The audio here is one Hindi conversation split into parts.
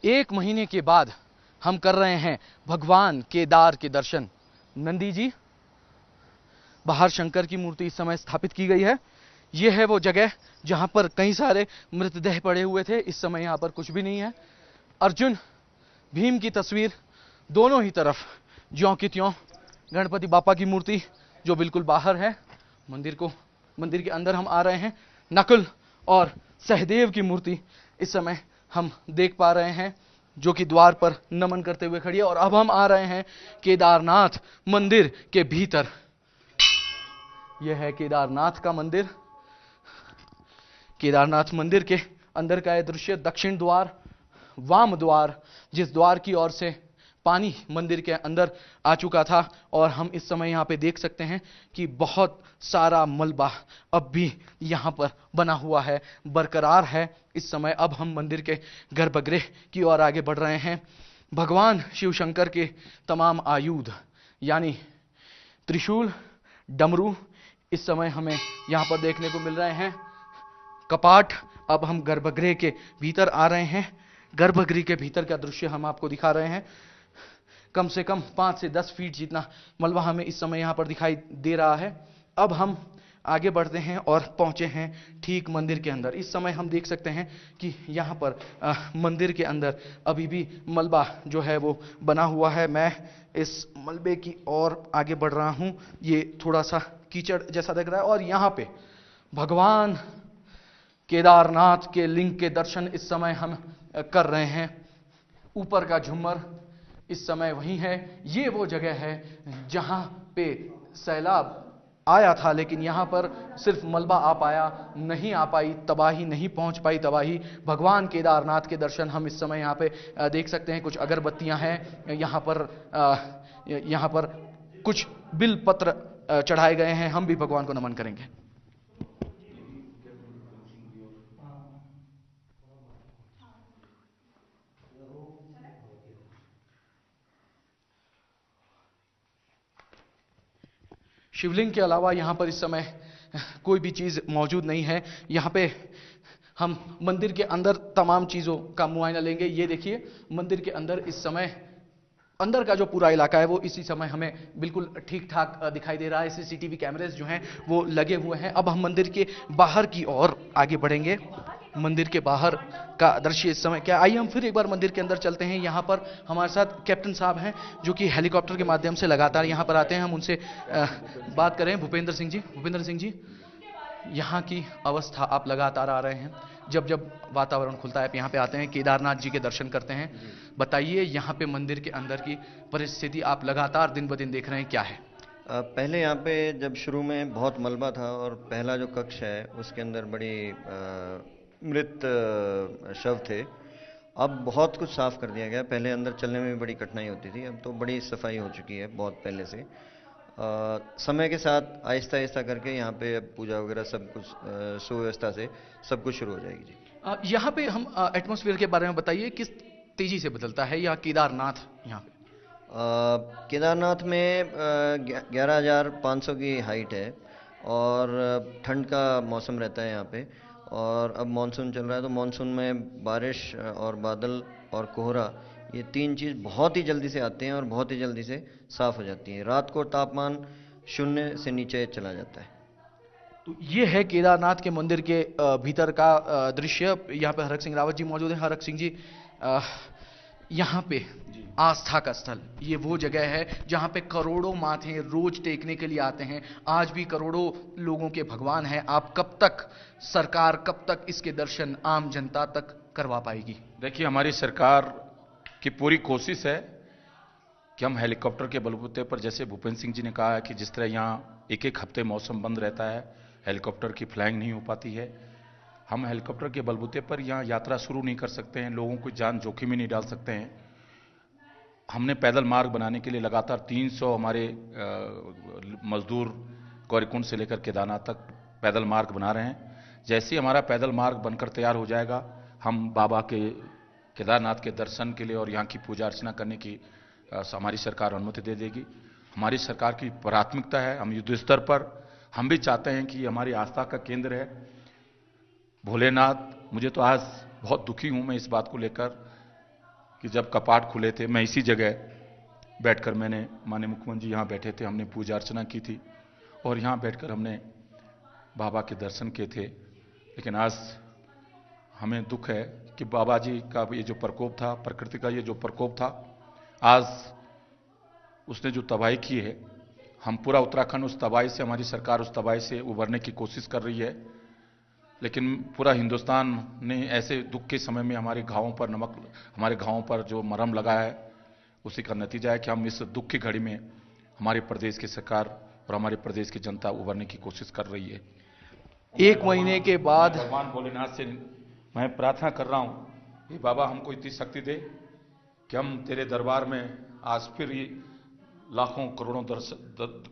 1 महीने के बाद हम कर रहे हैं भगवान केदार के दर्शन। नंदी जी, बाहर शंकर की मूर्ति इस समय स्थापित की गई है। यह है वो जगह जहां पर कई सारे मृतदेह पड़े हुए थे। इस समय यहां पर कुछ भी नहीं है। अर्जुन भीम की तस्वीर दोनों ही तरफ ज्यों की त्यों। गणपति बापा की मूर्ति जो बिल्कुल बाहर है। मंदिर के अंदर हम आ रहे हैं। नकुल और सहदेव की मूर्ति इस समय हम देख पा रहे हैं, जो कि द्वार पर नमन करते हुए खड़ी है। और अब हम आ रहे हैं केदारनाथ मंदिर के भीतर। यह है केदारनाथ का मंदिर। केदारनाथ मंदिर के अंदर का यह दृश्य। दक्षिण द्वार, वाम द्वार, जिस द्वार की ओर से पानी मंदिर के अंदर आ चुका था। और हम इस समय यहां पे देख सकते हैं कि बहुत सारा मलबा अब भी यहां पर बना हुआ है, बरकरार है। इस समय अब हम मंदिर के गर्भगृह की ओर आगे बढ़ रहे हैं। भगवान शिव शंकर के तमाम आयुध यानी त्रिशूल, डमरू इस समय हमें यहां पर देखने को मिल रहे हैं। कपाट। अब हम गर्भगृह के भीतर आ रहे हैं। गर्भगृह के भीतर का दृश्य हम आपको दिखा रहे हैं। कम से कम 5 से 10 फीट जितना मलबा हमें इस समय यहां पर दिखाई दे रहा है। अब हम आगे बढ़ते हैं और पहुंचे हैं ठीक मंदिर के अंदर। इस समय हम देख सकते हैं कि यहां पर मंदिर के अंदर अभी भी मलबा जो है वो बना हुआ है। मैं इस मलबे की ओर आगे बढ़ रहा हूं। ये थोड़ा सा कीचड़ जैसा लग रहा है। और यहां पे भगवान केदारनाथ के लिंग के दर्शन इस समय हम कर रहे हैं। ऊपर का झुम्मर इस समय वही है। ये वो जगह है जहां पे सैलाब आया था, लेकिन यहां पर सिर्फ मलबा आ पाया, नहीं आ पाई तबाही, नहीं पहुंच पाई तबाही। भगवान केदारनाथ के दर्शन हम इस समय यहां पे देख सकते हैं। कुछ अगरबत्तियां हैं यहां पर कुछ बिल पत्र चढ़ाए गए हैं। हम भी भगवान को नमन करेंगे। शिवलिंग के अलावा यहां पर इस समय कोई भी चीज मौजूद नहीं है। यहां पे हम मंदिर के अंदर तमाम चीजों का मुआयना लेंगे। ये देखिए मंदिर के अंदर इस समय अंदर का जो पूरा इलाका है वो इसी समय हमें बिल्कुल ठीक ठाक दिखाई दे रहा है। सीसीटीवी कैमरेज जो हैं वो लगे हुए हैं। अब हम मंदिर के बाहर की ओर आगे बढ़ेंगे। मंदिर के बाहर का दृश्य इस समय क्या। आइए हम फिर एक बार मंदिर के अंदर चलते हैं। यहाँ पर हमारे साथ कैप्टन साहब हैं जो कि हेलीकॉप्टर के माध्यम से लगातार यहाँ पर आते हैं। हम उनसे बात करें। भूपेंद्र सिंह जी, यहाँ की अवस्था आप लगातार आ रहे हैं, जब जब वातावरण खुलता है आप यहाँ पे आते हैं, केदारनाथ जी के दर्शन करते हैं। बताइए यहाँ पे मंदिर के अंदर की परिस्थिति आप लगातार दिन ब दिन देख रहे हैं, क्या है? पहले यहाँ पे जब शुरू में बहुत मलबा था और पहला जो कक्ष है उसके अंदर बड़ी मृत शव थे। अब बहुत कुछ साफ कर दिया गया। पहले अंदर चलने में भी बड़ी कठिनाई होती थी, अब तो बड़ी सफाई हो चुकी है बहुत पहले से। समय के साथ आहिस्ता आहिस्ता करके यहाँ पे पूजा वगैरह सब कुछ सुव्यवस्था से सब कुछ शुरू हो जाएगी जी। यहाँ पे हम एटमॉस्फेयर के बारे में बताइए, किस तेजी से बदलता है या केदारनाथ यहाँ पे? केदारनाथ में 11,500 की हाइट है और ठंड का मौसम रहता है यहाँ पे। और अब मानसून चल रहा है तो मानसून में बारिश और बादल और कोहरा, ये 3 चीज़ बहुत ही जल्दी से आते हैं और बहुत ही जल्दी से साफ हो जाती हैं। रात को तापमान 0 से नीचे चला जाता है। तो ये है केदारनाथ के मंदिर के भीतर का दृश्य। यहाँ पे हरक सिंह रावत जी मौजूद हैं। हरक सिंह जी, यहाँ पे आस्था का स्थल, ये वो जगह है जहाँ पे करोड़ों माथे रोज टेकने के लिए आते हैं। आज भी करोड़ों लोगों के भगवान हैं। आप कब तक, सरकार कब तक इसके दर्शन आम जनता तक करवा पाएगी? देखिए, हमारी सरकार की पूरी कोशिश है कि हम हेलीकॉप्टर के बलबूते पर, जैसे भूपेंद्र सिंह जी ने कहा है कि जिस तरह यहाँ एक एक हफ्ते मौसम बंद रहता है, हेलीकॉप्टर की फ्लाइंग नहीं हो पाती है, हम हेलीकॉप्टर के बलबूते पर यहाँ यात्रा शुरू नहीं कर सकते हैं, लोगों को जान जोखिम में नहीं डाल सकते हैं। हमने पैदल मार्ग बनाने के लिए लगातार 300 हमारे मजदूर गौरीकुंड से लेकर केदारनाथ तक पैदल मार्ग बना रहे हैं। जैसे ही हमारा पैदल मार्ग बनकर तैयार हो जाएगा, हम बाबा के केदारनाथ के दर्शन के लिए और यहाँ की पूजा अर्चना करने की हमारी सरकार अनुमति दे देगी। हमारी सरकार की प्राथमिकता है, हम युद्ध स्तर पर हम भी चाहते हैं कि हमारी आस्था का केंद्र है भोलेनाथ। मुझे तो आज बहुत दुखी हूँ मैं इस बात को लेकर कि जब कपाट खुले थे, मैं इसी जगह बैठकर, मैंने माननीय मुख्यमंत्री यहाँ बैठे थे, हमने पूजा अर्चना की थी और यहाँ बैठकर हमने बाबा के दर्शन किए थे। लेकिन आज हमें दुख है कि बाबा जी का ये जो प्रकोप था, प्रकृति का ये जो प्रकोप था, आज उसने जो तबाही की है, हम पूरा उत्तराखंड उस तबाही से, हमारी सरकार उस तबाही से उबरने की कोशिश कर रही है। लेकिन पूरा हिंदुस्तान ने ऐसे दुख के समय में हमारे घावों पर नमक, हमारे घावों पर जो मरहम लगा है, उसी का नतीजा है कि हम इस दुख की घड़ी में हमारे प्रदेश की सरकार और हमारे प्रदेश की जनता उबरने की कोशिश कर रही है। एक महीने के बाद भगवान भोलेनाथ से मैं प्रार्थना कर रहा हूं कि बाबा हमको इतनी शक्ति दे कि हम तेरे दरबार में आज फिर ये लाखों करोड़ों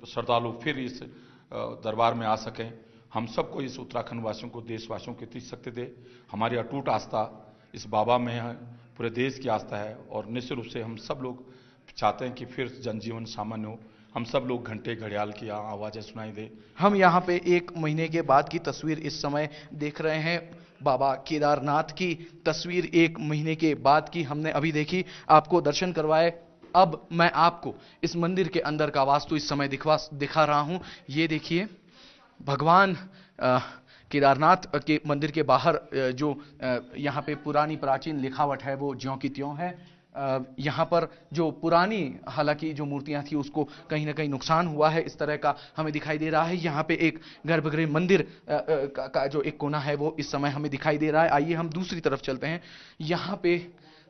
श्रद्धालु फिर इस दरबार में आ सकें। हम सबको, इस उत्तराखंड वासियों को, देशवासियों को इतनी शक्ति दे। हमारी अटूट आस्था इस बाबा में है, पूरे देश की आस्था है और निश्चित रूप से हम सब लोग चाहते हैं कि फिर जनजीवन सामान्य हो, हम सब लोग घंटे घड़ियाल की आवाज़ें सुनाई दे। हम यहाँ पे एक महीने के बाद की तस्वीर इस समय देख रहे हैं। बाबा केदारनाथ की तस्वीर एक महीने के बाद की हमने अभी देखी, आपको दर्शन करवाए। अब मैं आपको इस मंदिर के अंदर का वास्तु इस समय दिखा रहा हूं। ये देखिए, भगवान केदारनाथ के मंदिर के बाहर जो यहाँ पे पुरानी प्राचीन लिखावट है वो ज्यों की त्यों है। यहाँ पर जो पुरानी हालांकि जो मूर्तियां थी उसको कहीं ना कहीं नुकसान हुआ है, इस तरह का हमें दिखाई दे रहा है। यहाँ पे एक गर्भगृह मंदिर का जो एक कोना है वो इस समय हमें दिखाई दे रहा है। आइए हम दूसरी तरफ चलते हैं। यहाँ पे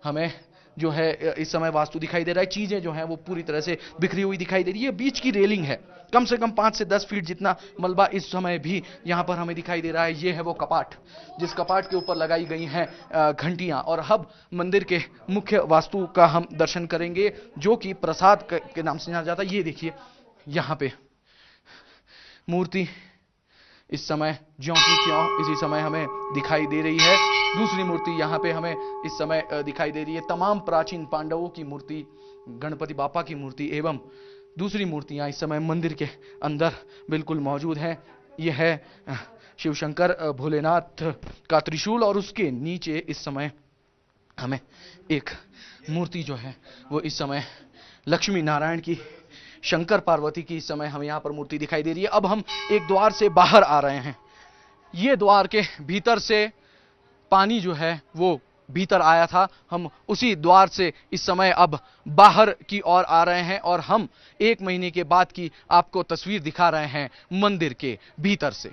हमें जो है इस समय वास्तु दिखाई दे रहा है। चीजें जो हैं वो पूरी तरह से बिखरी हुई दिखाई दे रही है। बीच की रेलिंग है, कम से कम 5 से 10 फीट जितना मलबा इस समय भी यहाँ पर हमें दिखाई दे रहा है। ये है वो कपाट, जिस कपाट के ऊपर लगाई गई हैं घंटियां। और अब मंदिर के मुख्य वास्तु का हम दर्शन करेंगे, जो कि प्रसाद के नाम से जाना जाता है। ये देखिए, यहाँ पे मूर्ति इस समय ज्यों की त्यों इसी समय हमें दिखाई दे रही है। दूसरी मूर्ति यहाँ पे हमें इस समय दिखाई दे रही है। तमाम प्राचीन पांडवों की मूर्ति, गणपति बापा की मूर्ति एवं दूसरी मूर्तियां इस समय मंदिर के अंदर बिल्कुल मौजूद हैं। यह है शिव शंकर भोलेनाथ का त्रिशूल और उसके नीचे इस समय हमें एक मूर्ति जो है वो इस समय लक्ष्मी नारायण की, शंकर पार्वती की इस समय हमें यहाँ पर मूर्ति दिखाई दे रही है। अब हम एक द्वार से बाहर आ रहे हैं। ये द्वार के भीतर से पानी जो है वो भीतर आया था, हम उसी द्वार से इस समय अब बाहर की ओर आ रहे हैं और हम एक महीने के बाद की आपको तस्वीर दिखा रहे हैं मंदिर के भीतर से।